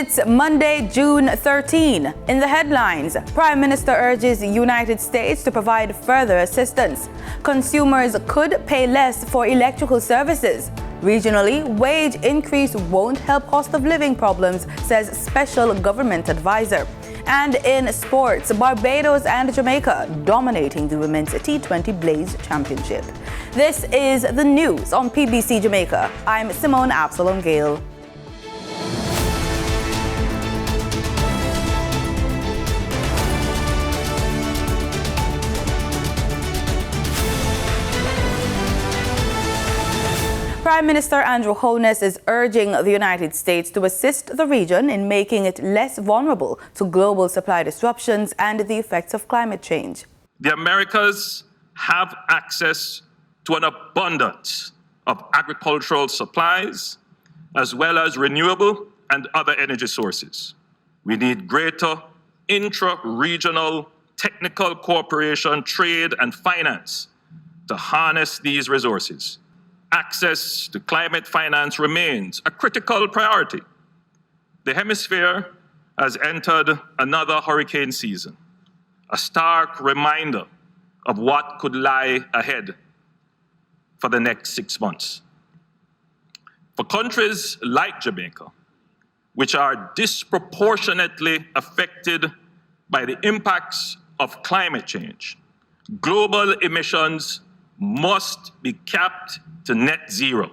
It's Monday, June 13. In the headlines, Prime Minister urges the United States to provide further assistance. Consumers could pay less for electrical services. Regionally, wage increase won't help cost of living problems, says special government advisor. And in sports, Barbados and Jamaica dominating the women's T20 Blaze championship. This is the news on PBC Jamaica. I'm Simone Absalom Gale. Prime Minister Andrew Holness is urging the United States to assist the region in making it less vulnerable to global supply disruptions and the effects of climate change. The Americas have access to an abundance of agricultural supplies, as well as renewable and other energy sources. We need greater intra-regional technical cooperation, trade, and finance to harness these resources. Access to climate finance remains a critical priority. The hemisphere has entered another hurricane season, a stark reminder of what could lie ahead for the next 6 months. For countries like Jamaica, which are disproportionately affected by the impacts of climate change, global emissions must be capped to net zero.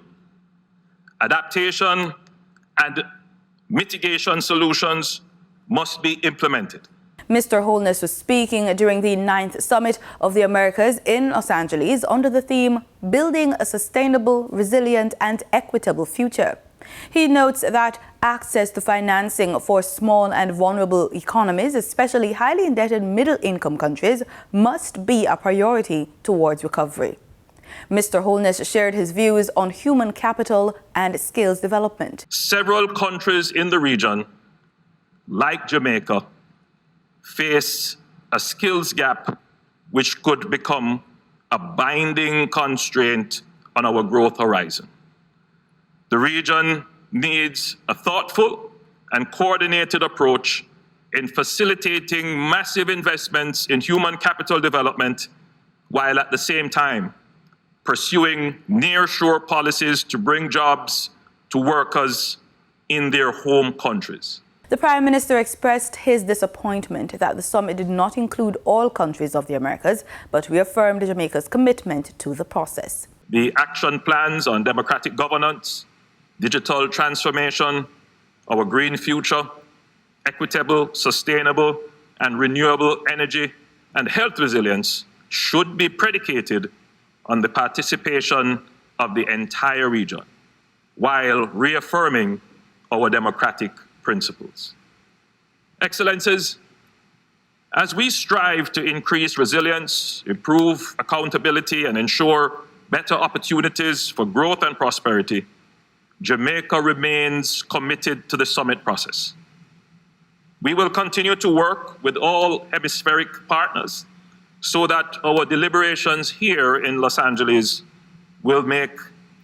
Adaptation and mitigation solutions must be implemented. Mr. Holness was speaking during the 9th Summit of the Americas in Los Angeles under the theme, Building a Sustainable, Resilient and Equitable Future. He notes that access to financing for small and vulnerable economies, especially highly indebted middle-income countries, must be a priority towards recovery. Mr. Holness shared his views on human capital and skills development. Several countries in the region, like Jamaica, face a skills gap which could become a binding constraint on our growth horizon. The region needs a thoughtful and coordinated approach in facilitating massive investments in human capital development, while at the same time pursuing nearshore policies to bring jobs to workers in their home countries. The Prime Minister expressed his disappointment that the summit did not include all countries of the Americas, but reaffirmed Jamaica's commitment to the process. The action plans on democratic governance, digital transformation, our green future, equitable, sustainable, and renewable energy and health resilience should be predicated on the participation of the entire region, while reaffirming our democratic principles. Excellencies, as we strive to increase resilience, improve accountability, and ensure better opportunities for growth and prosperity, Jamaica remains committed to the summit process. We will continue to work with all hemispheric partners so that our deliberations here in Los Angeles will make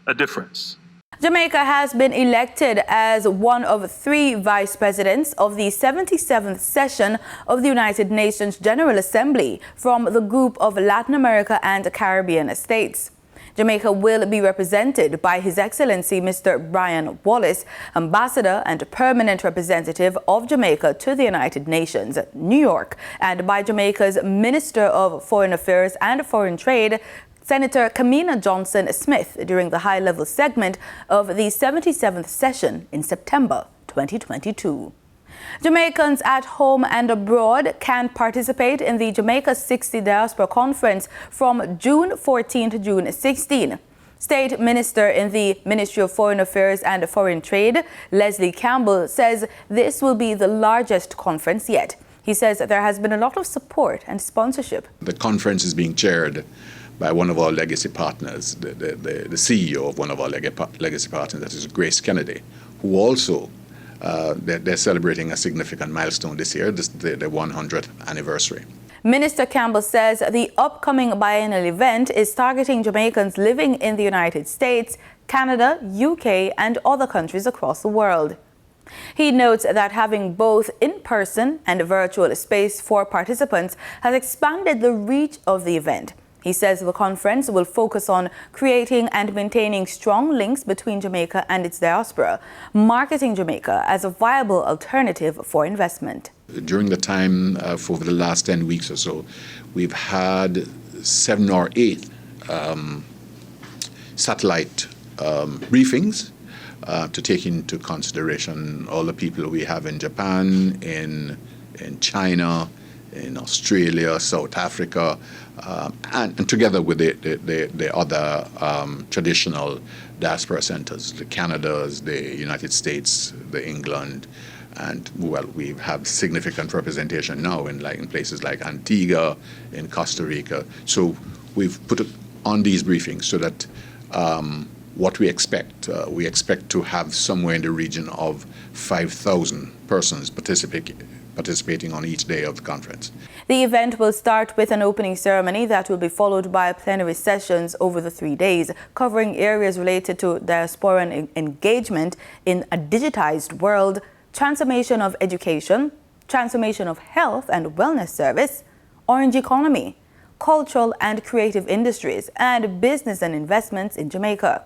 a difference. Jamaica has been elected as one of 3 vice presidents of the 77th session of the United Nations General Assembly from the group of Latin America and Caribbean states. Jamaica will be represented by His Excellency Mr. Brian Wallace, Ambassador and Permanent Representative of Jamaica to the United Nations, New York, and by Jamaica's Minister of Foreign Affairs and Foreign Trade, Senator Kamina Johnson-Smith, during the high-level segment of the 77th session in September 2022. Jamaicans at home and abroad can participate in the Jamaica 60 Diaspora Conference from June 14 to June 16. State Minister in the Ministry of Foreign Affairs and Foreign Trade, Leslie Campbell, says this will be the largest conference yet. He says there has been a lot of support and sponsorship. The conference is being chaired by one of our legacy partners, the CEO of one of our legacy partners, that is Grace Kennedy, who also they're celebrating a significant milestone this year, the 100th anniversary. Minister Campbell says the upcoming biennial event is targeting Jamaicans living in the United States, Canada, UK, and other countries across the world. He notes that having both in-person and virtual space for participants has expanded the reach of the event. He says the conference will focus on creating and maintaining strong links between Jamaica and its diaspora, marketing Jamaica as a viable alternative for investment. During the time for the last 10 weeks or so, we've had 7 or 8 satellite briefings to take into consideration all the people we have in Japan, in China, in Australia, South Africa, and together with the other traditional diaspora centers, the Canadas, the United States, the England, and well, we have significant representation now in places like Antigua, in Costa Rica. So we've put it on these briefings so that what we expect to have somewhere in the region of 5,000 persons participating on each day of the conference. The event will start with an opening ceremony that will be followed by plenary sessions over the 3 days, covering areas related to diasporan engagement in a digitized world, transformation of education, transformation of health and wellness service, orange economy, cultural and creative industries, and business and investments in Jamaica.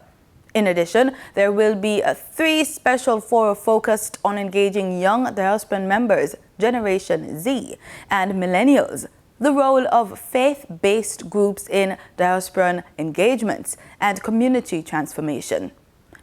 In addition, there will be 3 special forums focused on engaging young diasporan members, Generation Z, and millennials, the role of faith-based groups in diasporan engagements, and community transformation,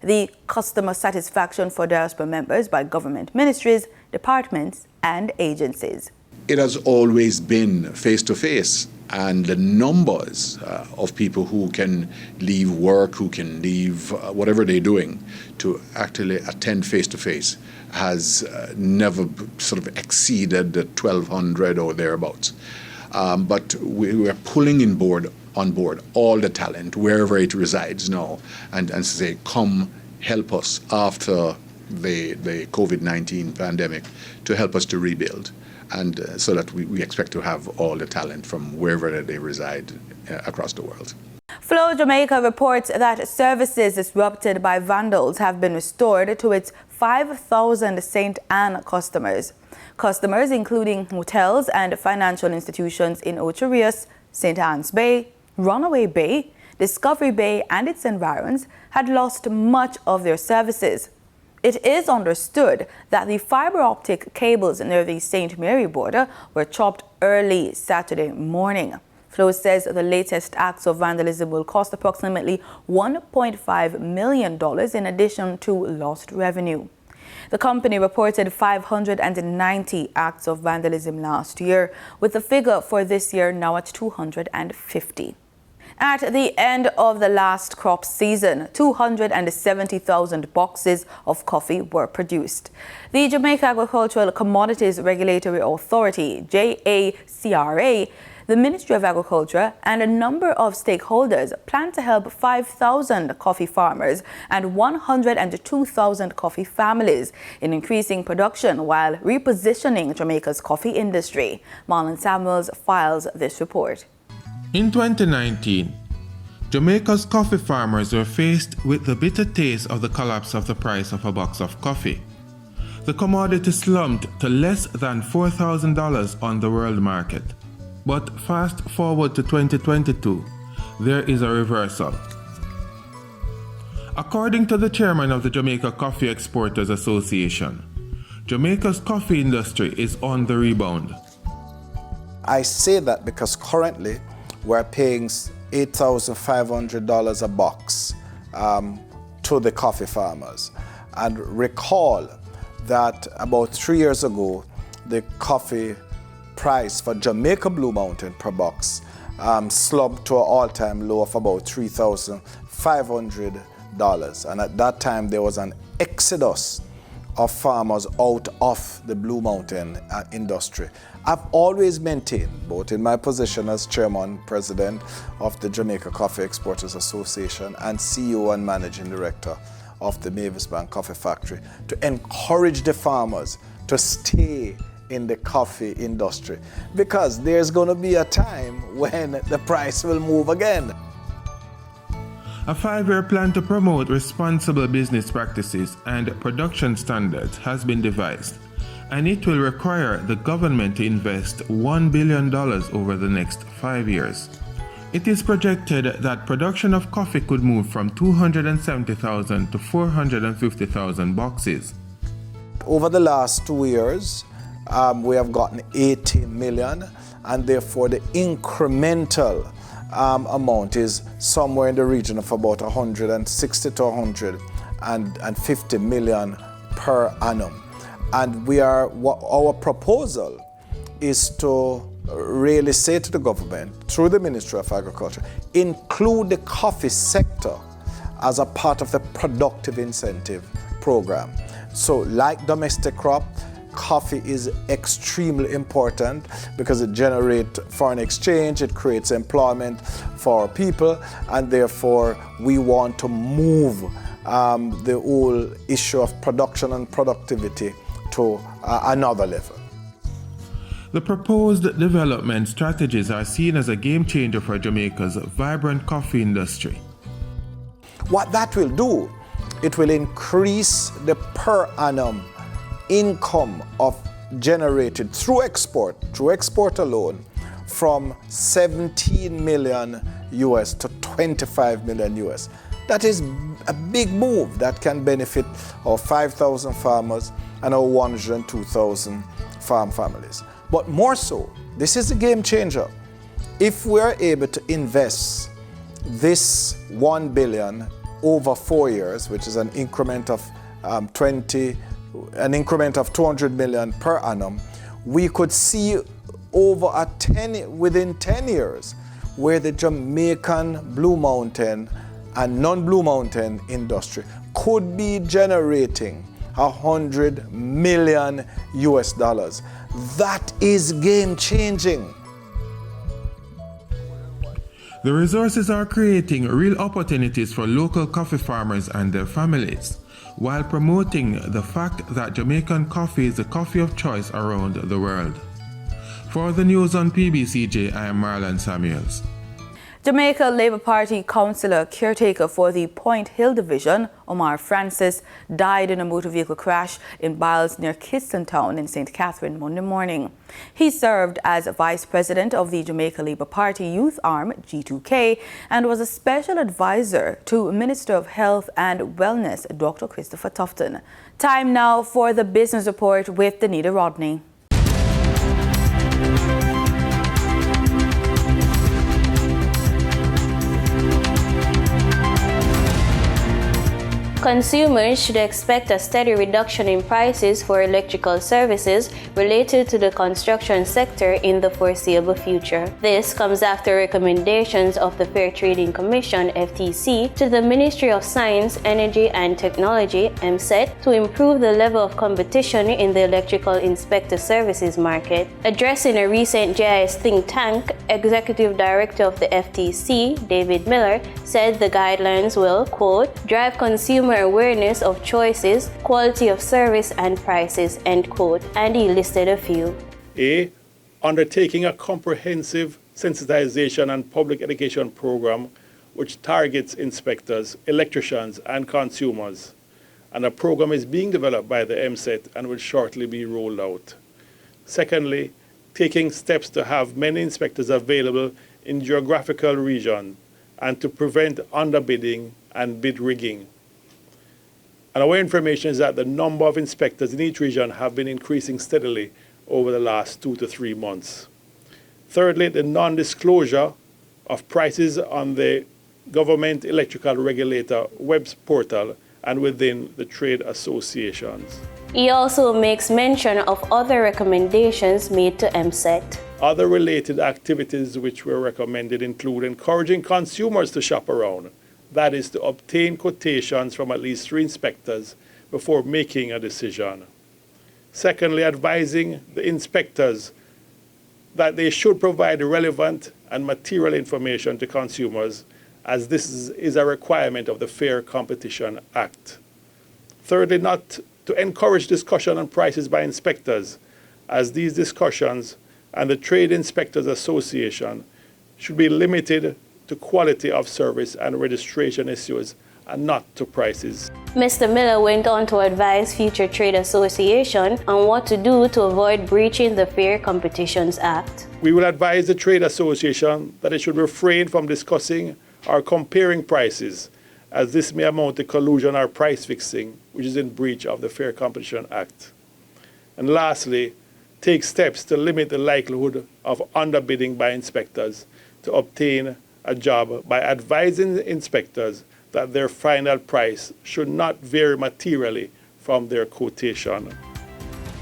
the customer satisfaction for diaspora members by government ministries, departments, and agencies. It has always been face-to-face, and the numbers of people who can leave work, who can leave whatever they're doing to actually attend face-to-face has never sort of exceeded the 1,200 or thereabouts. But we are pulling on board all the talent wherever it resides now, and say, come help us after the COVID-19 pandemic to help us to rebuild. And so that we expect to have all the talent from wherever they reside across the world. Flow Jamaica reports that services disrupted by vandals have been restored to its 5,000 St. Anne customers. Customers, including hotels and financial institutions in Ocho Rios, St. Anne's Bay, Runaway Bay, Discovery Bay, and its environs, had lost much of their services. It is understood that the fiber optic cables near the St. Mary border were chopped early Saturday morning. Flo says the latest acts of vandalism will cost approximately $1.5 million in addition to lost revenue. The company reported 590 acts of vandalism last year, with the figure for this year now at 250. At the end of the last crop season, 270,000 boxes of coffee were produced. The Jamaica Agricultural Commodities Regulatory Authority, JACRA, the Ministry of Agriculture, and a number of stakeholders plan to help 5,000 coffee farmers and 102,000 coffee families in increasing production while repositioning Jamaica's coffee industry. Marlon Samuels files this report. In 2019, Jamaica's coffee farmers were faced with the bitter taste of the collapse of the price of a box of coffee. The commodity slumped to less than $4,000 on the world market. But fast forward to 2022, there is a reversal. According to the chairman of the Jamaica Coffee Exporters Association, Jamaica's coffee industry is on the rebound. I say that because currently we're paying $8,500 a box to the coffee farmers. And recall that about 3 years ago, the coffee price for Jamaica Blue Mountain per box slumped to an all-time low of about $3,500. And at that time, there was an exodus of farmers out of the Blue Mountain industry. I've always maintained, both in my position as chairman, president of the Jamaica Coffee Exporters Association and CEO and managing director of the Mavis Bank Coffee Factory, to encourage the farmers to stay in the coffee industry, because there's going to be a time when the price will move again. A 5-year plan to promote responsible business practices and production standards has been devised, and it will require the government to invest $1 billion over the next 5 years. It is projected that production of coffee could move from 270,000 to 450,000 boxes. Over the last 2 years, we have gotten 80 million, and therefore the incremental amount is somewhere in the region of about 160 to 150 million per annum. And our proposal is to really say to the government, through the Ministry of Agriculture, include the coffee sector as a part of the productive incentive program. So like domestic crop, coffee is extremely important because it generates foreign exchange, it creates employment for people, and therefore we want to move the whole issue of production and productivity to another level. The proposed development strategies are seen as a game changer for Jamaica's vibrant coffee industry. What that will do, it will increase the per annum income generated through export alone, from 17 million US to 25 million US. That is a big move that can benefit our 5,000 farmers and our 102,000 farm families. But more so, this is a game changer. If we're able to invest this 1 billion over 4 years, which is an increment of 200 million per annum, we could see within 10 years where the Jamaican Blue Mountain and non-Blue Mountain industry could be generating $100 million US. That is game changing. The resources are creating real opportunities for local coffee farmers and their families, while promoting the fact that Jamaican coffee is the coffee of choice around the world. For the news on PBCJ, I am Marlon Samuels. Jamaica Labour Party councillor caretaker for the Point Hill division, Omar Francis, died in a motor vehicle crash in Biles near Kidston Town in St. Catherine Monday morning. He served as vice president of the Jamaica Labour Party youth arm, G2K, and was a special advisor to Minister of Health and Wellness, Dr. Christopher Tufton. Time now for the business report with Danita Rodney. Consumers should expect a steady reduction in prices for electrical services related to the construction sector in the foreseeable future. This comes after recommendations of the Fair Trading Commission (FTC) to the Ministry of Science, Energy and Technology (MSET) to improve the level of competition in the electrical inspector services market. Addressing a recent GIS think tank, Executive Director of the FTC, David Miller, said the guidelines will, quote, drive consumer awareness of choices, quality of service and prices, end quote, and he listed a few. A. Undertaking a comprehensive sensitization and public education program which targets inspectors, electricians and consumers. And a program is being developed by the MSET and will shortly be rolled out. Secondly, taking steps to have many inspectors available in geographical regions and to prevent underbidding and bid rigging. And our information is that the number of inspectors in each region have been increasing steadily over the last 2 to 3 months. Thirdly, the non-disclosure of prices on the Government Electrical Regulator web portal and within the trade associations. He also makes mention of other recommendations made to MSET. Other related activities which were recommended include encouraging consumers to shop around. That is, to obtain quotations from at least 3 inspectors before making a decision. Secondly, advising the inspectors that they should provide relevant and material information to consumers, as this is a requirement of the Fair Competition Act. Thirdly, not to encourage discussion on prices by inspectors, as these discussions and the Trade Inspectors Association should be limited to quality of service and registration issues and not to prices. Mr. Miller went on to advise future trade associations on what to do to avoid breaching the Fair Competitions Act. We will advise the trade association that it should refrain from discussing or comparing prices, as this may amount to collusion or price fixing, which is in breach of the Fair Competition Act. And lastly, take steps to limit the likelihood of underbidding by inspectors to obtain a job by advising inspectors that their final price should not vary materially from their quotation.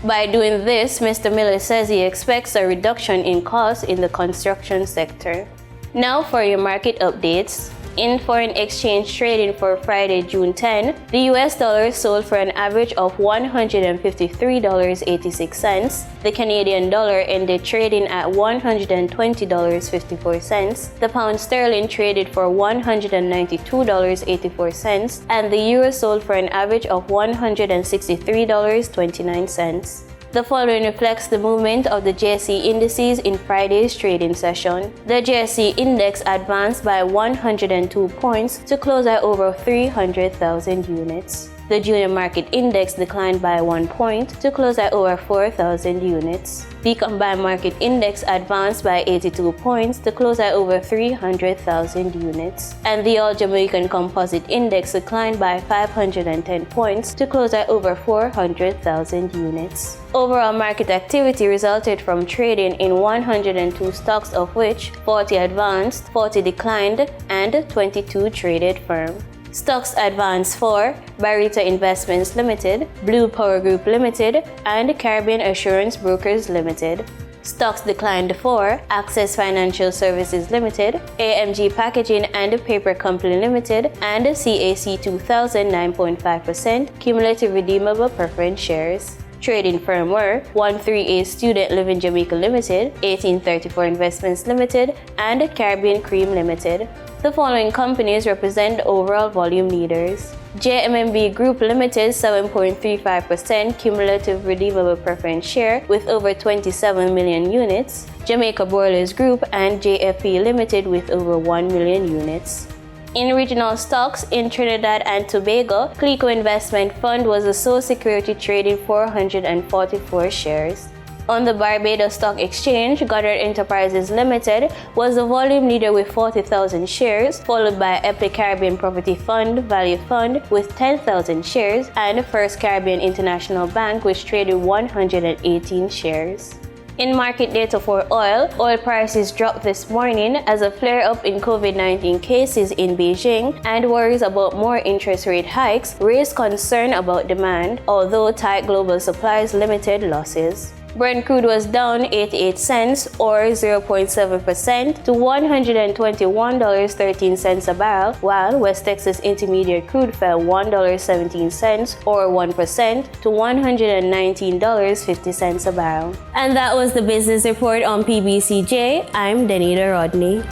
By doing this, Mr. Miller says he expects a reduction in costs in the construction sector. Now for your market updates. In foreign exchange trading for Friday, June 10, the US dollar sold for an average of $153.86. The Canadian dollar ended trading at $120.54. The pound sterling traded for $192.84, and the euro sold for an average of $163.29. The following reflects the movement of the JSE indices in Friday's trading session. The JSE index advanced by 102 points to close at over 300,000 units. The junior market index declined by 1 point to close at over 4,000 units. The combined market index advanced by 82 points to close at over 300,000 units. And the all Jamaican composite index declined by 510 points to close at over 400,000 units. Overall market activity resulted from trading in 102 stocks, of which 40 advanced, 40 declined, and 22 traded firm. Stocks advanced for Barita Investments Limited, Blue Power Group Limited, and Caribbean Assurance Brokers Limited. Stocks declined for Access Financial Services Limited, AMG Packaging and Paper Company Limited, and CAC 2000 9.5% cumulative redeemable preference shares. Trading firm were 138 Student Living Jamaica Limited, 1834 Investments Limited, and Caribbean Cream Limited. The following companies represent the overall volume leaders. JMMB Group Limited 7.35% cumulative redeemable preference share with over 27 million units, Jamaica Broilers Group and JFP Limited with over 1 million units. In regional stocks, in Trinidad and Tobago, Clico Investment Fund was the sole security trading 444 shares. On the Barbados Stock Exchange, Goddard Enterprises Limited was the volume leader with 40,000 shares, followed by Epic Caribbean Property Fund Value Fund with 10,000 shares, and First Caribbean International Bank, which traded 118 shares. In market data for oil prices dropped this morning as a flare-up in COVID-19 cases in Beijing and worries about more interest rate hikes raised concern about demand, although tight global supplies limited losses. Brent crude was down 88 cents or 0.7% to $121.13 a barrel, while West Texas Intermediate crude fell $1.17 or 1% to $119.50 a barrel. And that was the business report on PBCJ. I'm Danita Rodney.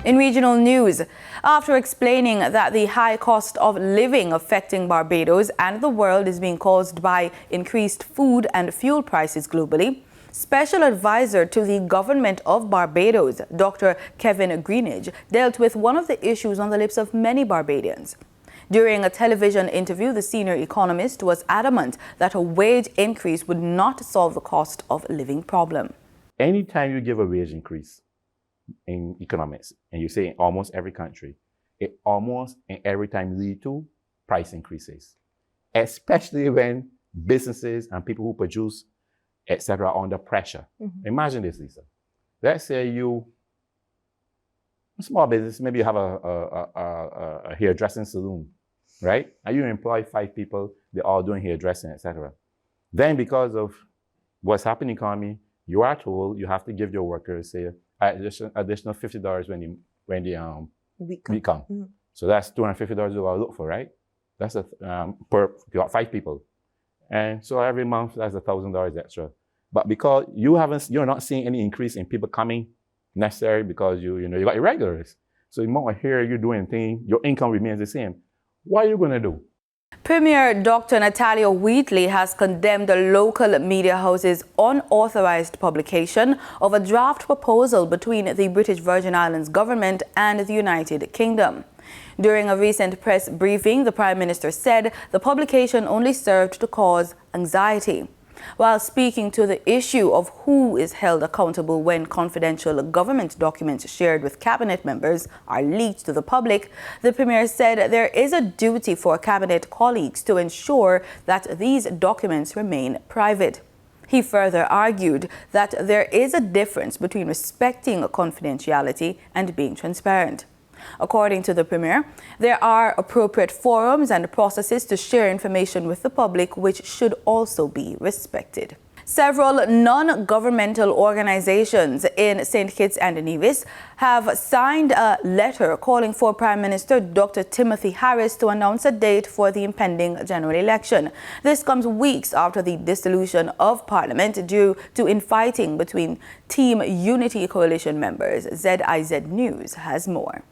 In regional news, after explaining that the high cost of living affecting Barbados and the world is being caused by increased food and fuel prices globally, Special Advisor to the Government of Barbados, Dr. Kevin Greenidge, dealt with one of the issues on the lips of many Barbadians. During a television interview, the senior economist was adamant that a wage increase would not solve the cost of living problem. Anytime you give a wage increase in economics, and you say in almost every country, it almost and every time lead to price increases, especially when businesses and people who produce, etc., are under pressure. Imagine this, Lisa. Let's say you, a small business, maybe you have a hairdressing salon, right? And you employ 5 people, they're all doing hairdressing, etc. Then because of what's happening in the economy, you are told you have to give your workers, say, additional $50 when they come. So that's $250 you gotta look for, right? That's you got 5 people. And so every month that's $1,000 extra. But because you're not seeing any increase in people coming necessary because you got irregulars. So the amount of hair you're doing thing, your income remains the same. What are you gonna do? Premier Dr. Natalia Wheatley has condemned the local media house's unauthorized publication of a draft proposal between the British Virgin Islands government and the United Kingdom. During a recent press briefing, the Prime Minister said the publication only served to cause anxiety. While speaking to the issue of who is held accountable when confidential government documents shared with cabinet members are leaked to the public, the Premier said there is a duty for cabinet colleagues to ensure that these documents remain private. He further argued that there is a difference between respecting confidentiality and being transparent. According to the Premier, there are appropriate forums and processes to share information with the public which should also be respected. Several non-governmental organizations in St. Kitts and Nevis have signed a letter calling for Prime Minister Dr. Timothy Harris to announce a date for the impending general election. This comes weeks after the dissolution of Parliament due to infighting between Team Unity Coalition members. ZIZ News has more.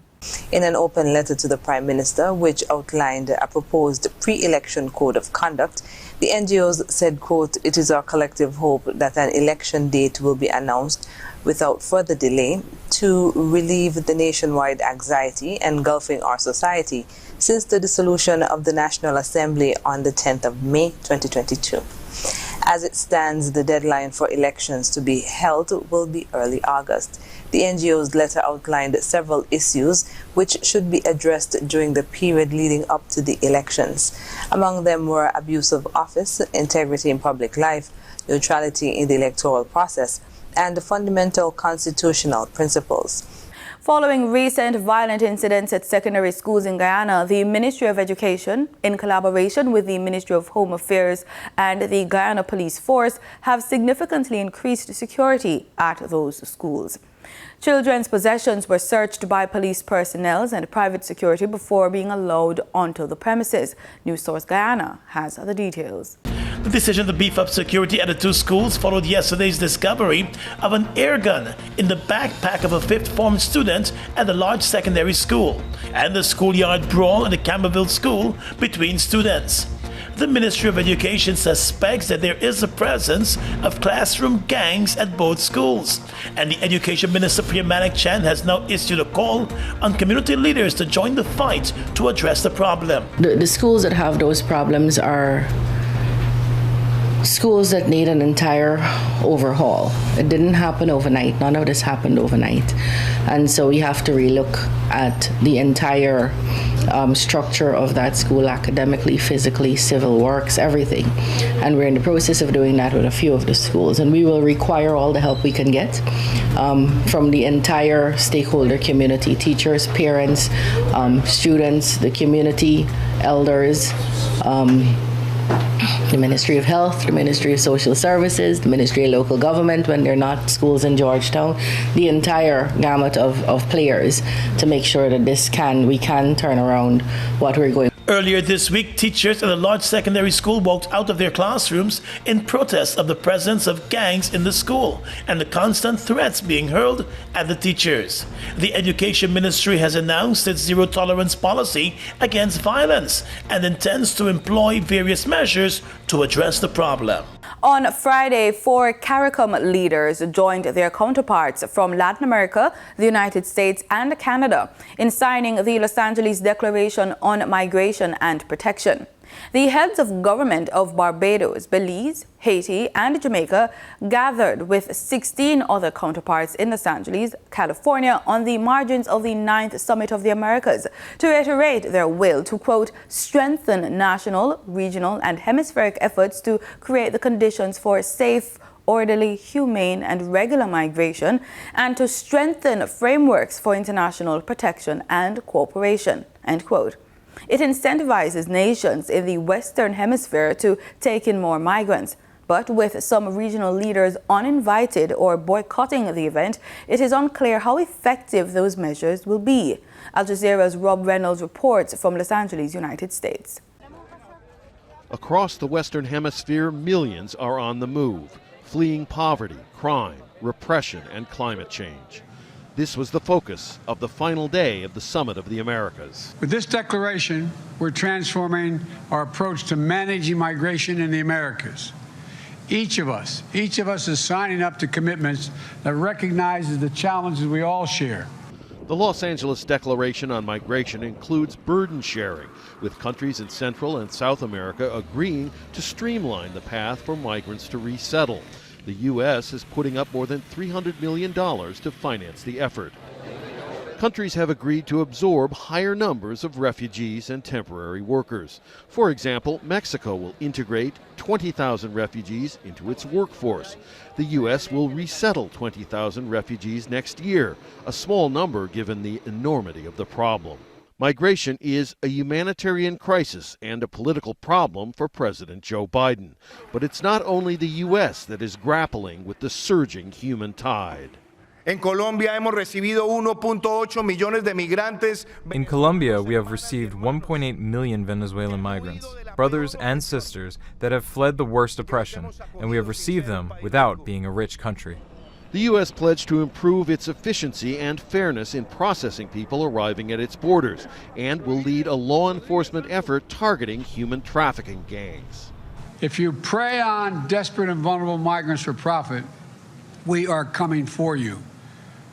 In an open letter to the Prime Minister, which outlined a proposed pre-election code of conduct, the NGOs said, quote, "It is our collective hope that an election date will be announced without further delay to relieve the nationwide anxiety engulfing our society since the dissolution of the National Assembly on the 10th of May 2022. As it stands, the deadline for elections to be held will be early August. The NGO's letter outlined several issues which should be addressed during the period leading up to the elections. Among them were abuse of office, integrity in public life, neutrality in the electoral process, and fundamental constitutional principles. Following recent violent incidents at secondary schools in Guyana, the Ministry of Education, in collaboration with the Ministry of Home Affairs and the Guyana Police Force, have significantly increased security at those schools. Children's possessions were searched by police personnel and private security before being allowed onto the premises. News Source Guyana has the details. The decision to beef up security at the two schools followed yesterday's discovery of an air gun in the backpack of a fifth form student at the large secondary school and the schoolyard brawl in the Campbellville school between students. The Ministry of Education suspects that there is a presence of classroom gangs at both schools, and the Education Minister Priya Manik Chan has now issued a call on community leaders to join the fight to address the problem. The schools that have those problems are schools that need an entire overhaul. It didn't happen overnight. None of this happened overnight. And so we have to relook at the entire structure of that school, academically, physically, civil works, everything. And we're in the process of doing that with a few of the schools. And we will require all the help we can get from the entire stakeholder community, teachers, parents, students, the community, elders, the Ministry of Health, the Ministry of Social Services, the Ministry of Local Government when they're not schools in Georgetown, the entire gamut of players to make sure that we can turn around what we're going. Earlier this week, teachers at a large secondary school walked out of their classrooms in protest of the presence of gangs in the school and the constant threats being hurled at the teachers. The Education Ministry has announced its zero-tolerance policy against violence and intends to employ various measures to address the problem. On Friday, 4 CARICOM leaders joined their counterparts from Latin America, the United States, and Canada in signing the Los Angeles Declaration on Migration and Protection. The heads of government of Barbados, Belize, Haiti, and Jamaica gathered with 16 other counterparts in Los Angeles, California, on the margins of the 9th Summit of the Americas to reiterate their will to, quote, strengthen national, regional, and hemispheric efforts to create the conditions for safe, orderly, humane, and regular migration, and to strengthen frameworks for international protection and cooperation, end quote. It incentivizes nations in the Western Hemisphere to take in more migrants. But with some regional leaders uninvited or boycotting the event, it is unclear how effective those measures will be. Al Jazeera's Rob Reynolds reports from Los Angeles, United States. Across the Western Hemisphere, millions are on the move, fleeing poverty, crime, repression, and climate change. This was the focus of the final day of the Summit of the Americas. With this declaration, we're transforming our approach to managing migration in the Americas. Each of us is signing up to commitments that recognizes the challenges we all share. The Los Angeles Declaration on Migration includes burden sharing, with countries in Central and South America agreeing to streamline the path for migrants to resettle. The U.S. is putting up more than $300 million to finance the effort. Countries have agreed to absorb higher numbers of refugees and temporary workers. For example, Mexico will integrate 20,000 refugees into its workforce. The U.S. will resettle 20,000 refugees next year, a small number given the enormity of the problem. Migration is a humanitarian crisis and a political problem for President Joe Biden. But it's not only the U.S. that is grappling with the surging human tide. En Colombia hemos recibido 1.8 millones de migrantes. In Colombia, we have received 1.8 million Venezuelan migrants, brothers and sisters that have fled the worst oppression, and we have received them without being a rich country. The U.S. pledged to improve its efficiency and fairness in processing people arriving at its borders, and will lead a law enforcement effort targeting human trafficking gangs. If you prey on desperate and vulnerable migrants for profit, we are coming for you.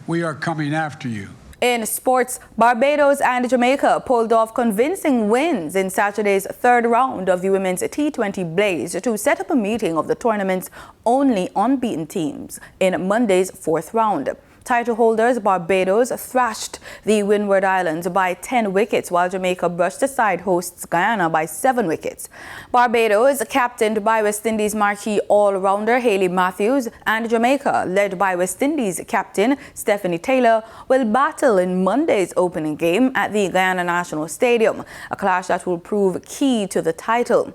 We are coming after you. In sports, Barbados and Jamaica pulled off convincing wins in Saturday's third round of the women's T20 Blaze to set up a meeting of the tournament's only unbeaten teams in Monday's fourth round. Title holders Barbados thrashed the Windward Islands by 10 wickets, while Jamaica brushed aside hosts Guyana by 7 wickets. Barbados, captained by West Indies marquee all-rounder Hayley Matthews, and Jamaica, led by West Indies captain Stephanie Taylor, will battle in Monday's opening game at the Guyana National Stadium, a clash that will prove key to the title.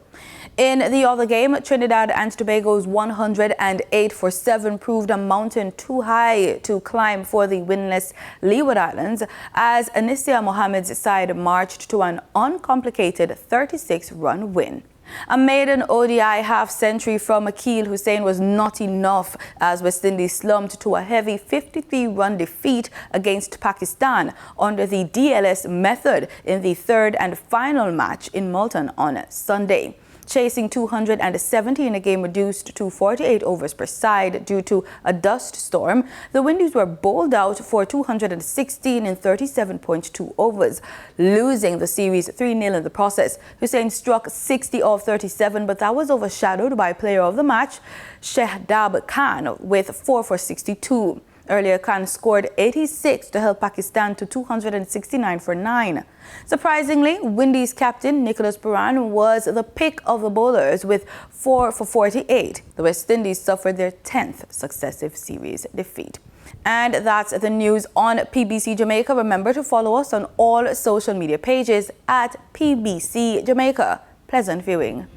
In the other game, Trinidad and Tobago's 108 for 7 proved a mountain too high to climb for the winless Leeward Islands as Anisia Mohammed's side marched to an uncomplicated 36-run win. A maiden ODI half-century from Akeal Hussain was not enough as West Indies slumped to a heavy 53-run defeat against Pakistan under the DLS method in the third and final match in Multan on Sunday. Chasing 270 in a game reduced to 48 overs per side due to a dust storm, the Windies were bowled out for 216 in 37.2 overs, losing the series 3-0 in the process. Hussain struck 60 off 37, but that was overshadowed by player of the match, Shehzad Khan, with 4 for 62. Earlier, Khan scored 86 to help Pakistan to 269 for 9. Surprisingly, Windies captain Nicholas Puran was the pick of the bowlers with 4 for 48. The West Indies suffered their 10th successive series defeat. And that's the news on PBC Jamaica. Remember to follow us on all social media pages at PBC Jamaica. Pleasant viewing.